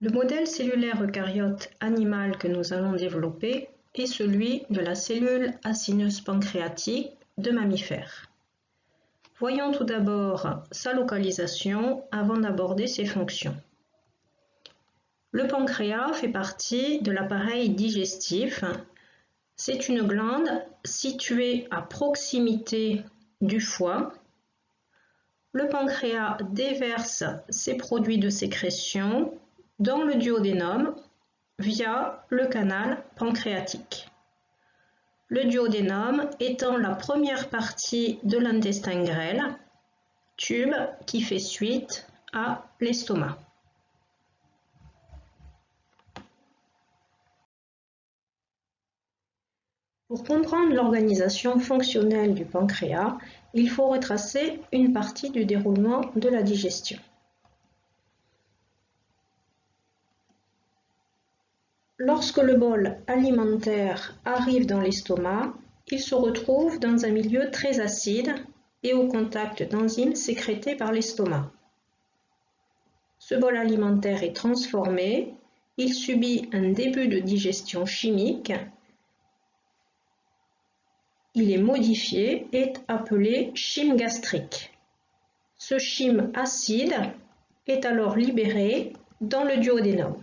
Le modèle cellulaire eucaryote animal que nous allons développer est celui de la cellule acineuse pancréatique de mammifères. Voyons tout d'abord sa localisation avant d'aborder ses fonctions. Le pancréas fait partie de l'appareil digestif. C'est une glande située à proximité du foie. Le pancréas déverse ses produits de sécrétion dans le duodénum via le canal pancréatique. Le duodénum étant la première partie de l'intestin grêle, tube qui fait suite à l'estomac. Pour comprendre l'organisation fonctionnelle du pancréas, il faut retracer une partie du déroulement de la digestion. Lorsque le bol alimentaire arrive dans l'estomac, il se retrouve dans un milieu très acide et au contact d'enzymes sécrétées par l'estomac. Ce bol alimentaire est transformé, il subit un début de digestion chimique, il est modifié et est appelé chyme gastrique. Ce chyme acide est alors libéré dans le duodénum.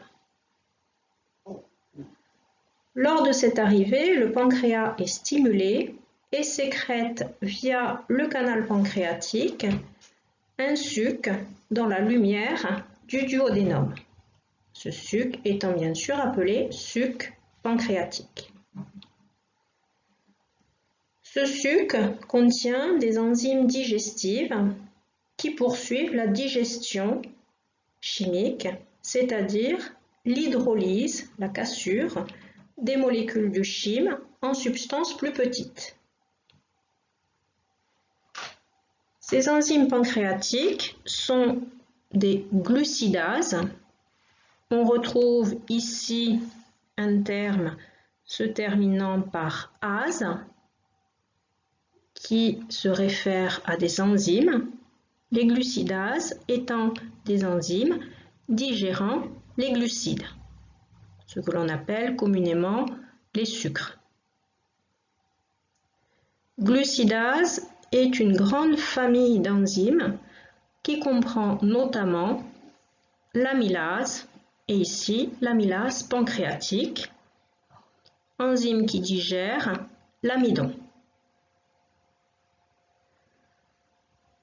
Lors de cette arrivée, le pancréas est stimulé et sécrète via le canal pancréatique un suc dans la lumière du duodénum. Ce suc étant bien sûr appelé suc pancréatique. Ce suc contient des enzymes digestives qui poursuivent la digestion chimique, c'est-à-dire l'hydrolyse, la cassure, des molécules du chyme en substances plus petites. Ces enzymes pancréatiques sont des glucidases. On retrouve ici un terme se terminant par ase qui se réfère à des enzymes, les glucidases étant des enzymes digérant les glucides, ce que l'on appelle communément les sucres. Glucidase est une grande famille d'enzymes qui comprend notamment l'amylase et ici l'amylase pancréatique, enzyme qui digère l'amidon.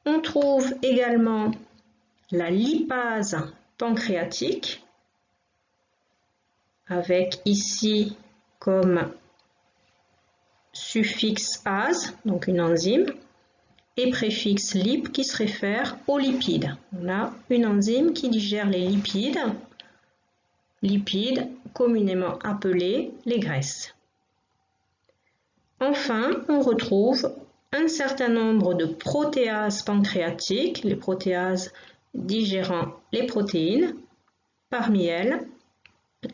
On trouve également la lipase pancréatique avec ici comme suffixe ase, donc une enzyme, et préfixe lip qui se réfère aux lipides. On a une enzyme qui digère les lipides communément appelés les graisses. Enfin, on retrouve un certain nombre de protéases pancréatiques, les protéases digérant les protéines, parmi elles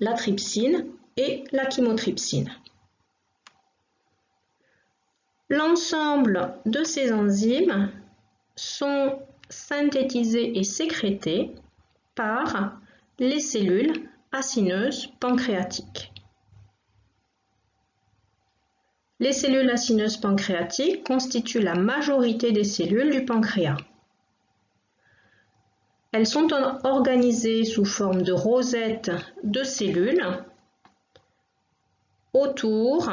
la trypsine et la chymotrypsine. L'ensemble de ces enzymes sont synthétisées et sécrétées par les cellules acineuses pancréatiques. Les cellules acineuses pancréatiques constituent la majorité des cellules du pancréas. Elles sont organisées sous forme de rosettes de cellules autour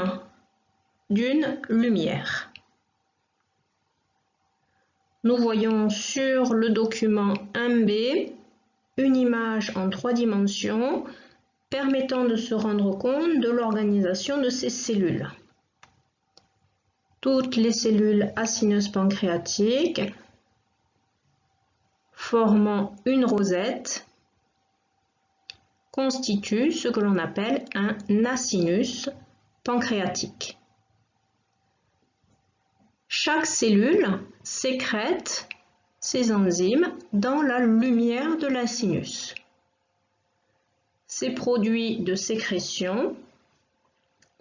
d'une lumière. Nous voyons sur le document 1B une image en 3 dimensions permettant de se rendre compte de l'organisation de ces cellules. Toutes les cellules acineuses pancréatiques formant une rosette constituent ce que l'on appelle un acinus pancréatique. Chaque cellule sécrète ces enzymes dans la lumière de l'acinus. Ces produits de sécrétion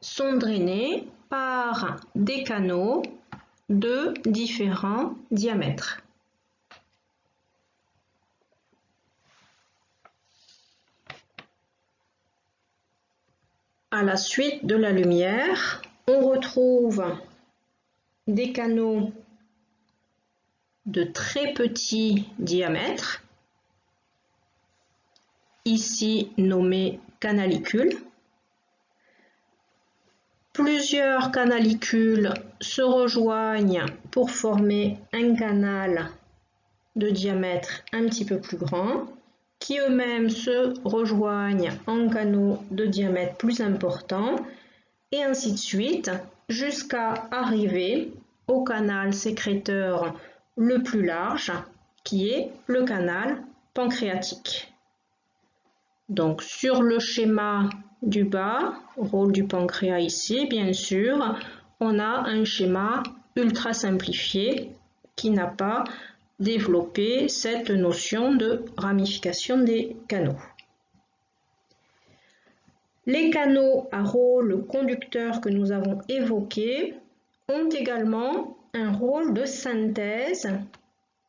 sont drainés par des canaux de différents diamètres. à la suite de la lumière, on retrouve des canaux de très petit diamètre, ici nommés canalicules. Plusieurs canalicules se rejoignent pour former un canal de diamètre un petit peu plus grand, qui eux-mêmes se rejoignent en canaux de diamètre plus important, et ainsi de suite, jusqu'à arriver au canal sécréteur le plus large, qui est le canal pancréatique. Donc sur le schéma du bas, rôle du pancréas ici, bien sûr, on a un schéma ultra simplifié qui n'a pas développé cette notion de ramification des canaux. Les canaux à rôle conducteur que nous avons évoqués ont également un rôle de synthèse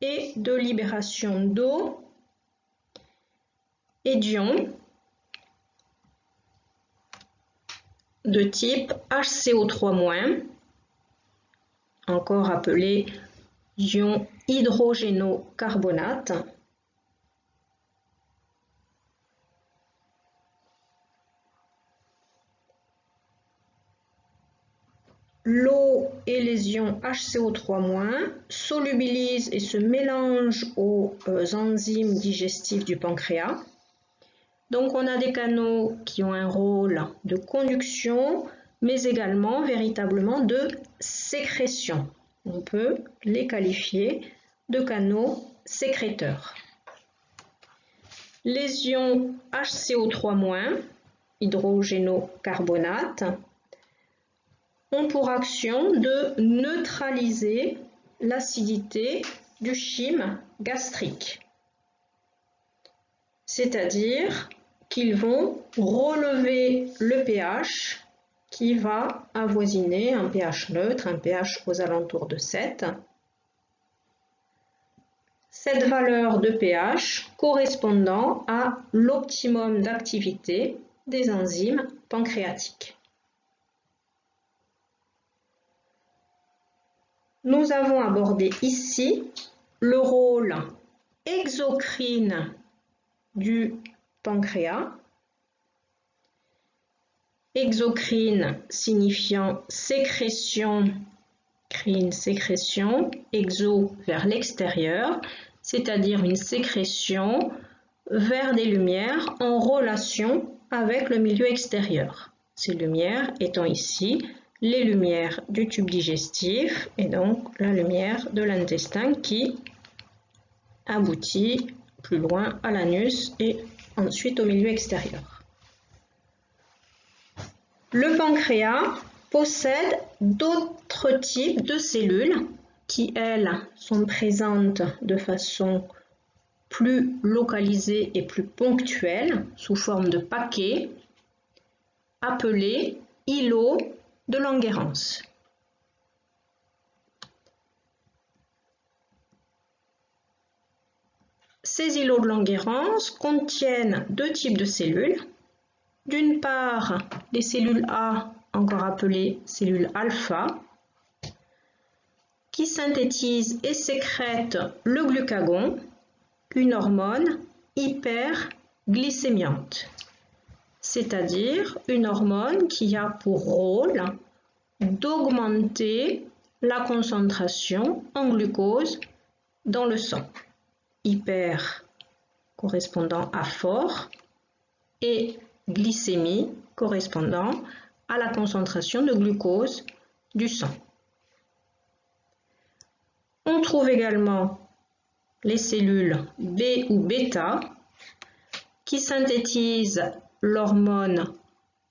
et de libération d'eau et d'ions de type HCO3-, encore appelé ion hydrogénocarbonate. L'eau et les ions HCO3- solubilisent et se mélangent aux enzymes digestifs du pancréas. Donc on a des canaux qui ont un rôle de conduction, mais également véritablement de sécrétion. On peut les qualifier de canaux sécréteurs. Les ions HCO3-, hydrogénocarbonate, ont pour action de neutraliser l'acidité du chyme gastrique. C'est-à-dire qu'ils vont relever le pH qui va avoisiner un pH neutre, un pH aux alentours de 7. Cette valeur de pH correspondant à l'optimum d'activité des enzymes pancréatiques. Nous avons abordé ici le rôle exocrine du pancréas. Exocrine signifiant sécrétion, crine sécrétion, exo vers l'extérieur, c'est-à-dire une sécrétion vers des lumières en relation avec le milieu extérieur. Ces lumières étant ici les lumières du tube digestif et donc la lumière de l'intestin qui aboutit plus loin à l'anus et ensuite au milieu extérieur. Le pancréas possède d'autres types de cellules qui, elles, sont présentes de façon plus localisée et plus ponctuelle sous forme de paquets appelés îlots de Langerhans. Ces îlots de Langerhans contiennent deux types de cellules. D'une part, les cellules A, encore appelées cellules alpha, qui synthétisent et sécrètent le glucagon, une hormone hyperglycémiante, c'est-à-dire une hormone qui a pour rôle d'augmenter la concentration en glucose dans le sang. Hyper correspondant à fort et glycémie correspondant à la concentration de glucose du sang. On trouve également les cellules B ou bêta qui synthétisent l'hormone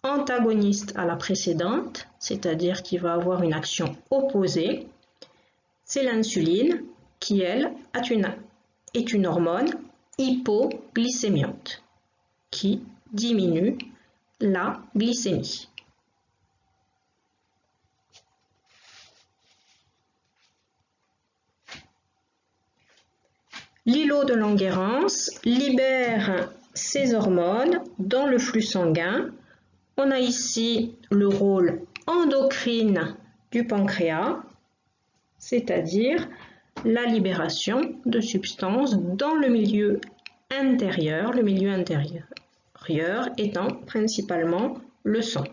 antagoniste à la précédente, c'est-à-dire qui va avoir une action opposée. C'est l'insuline qui, elle, est une hormone hypoglycémiante qui diminue la glycémie. L'îlot de Langerhans libère ces hormones dans le flux sanguin On a ici le rôle endocrine du pancréas, c'est-à-dire la libération de substances dans le milieu intérieur étant principalement le sang.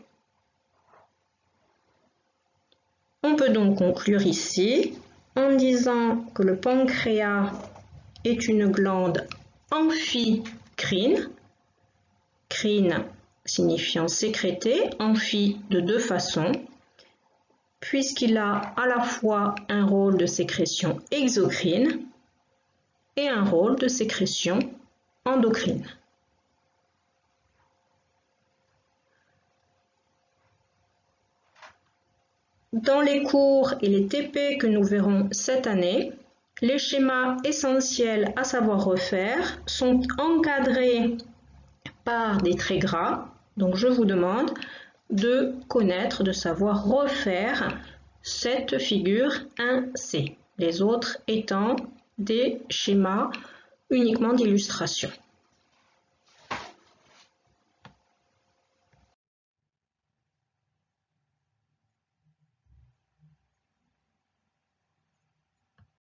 On peut donc conclure ici en disant que le pancréas est une glande amphicrine, crine signifiant sécréter, amphi de deux façons, puisqu'il a à la fois un rôle de sécrétion exocrine et un rôle de sécrétion endocrine. Dans les cours et les TP que nous verrons cette année, les schémas essentiels à savoir refaire sont encadrés par des traits gras. Donc je vous demande de connaître, de savoir refaire cette figure 1C, les autres étant des schémas uniquement d'illustration.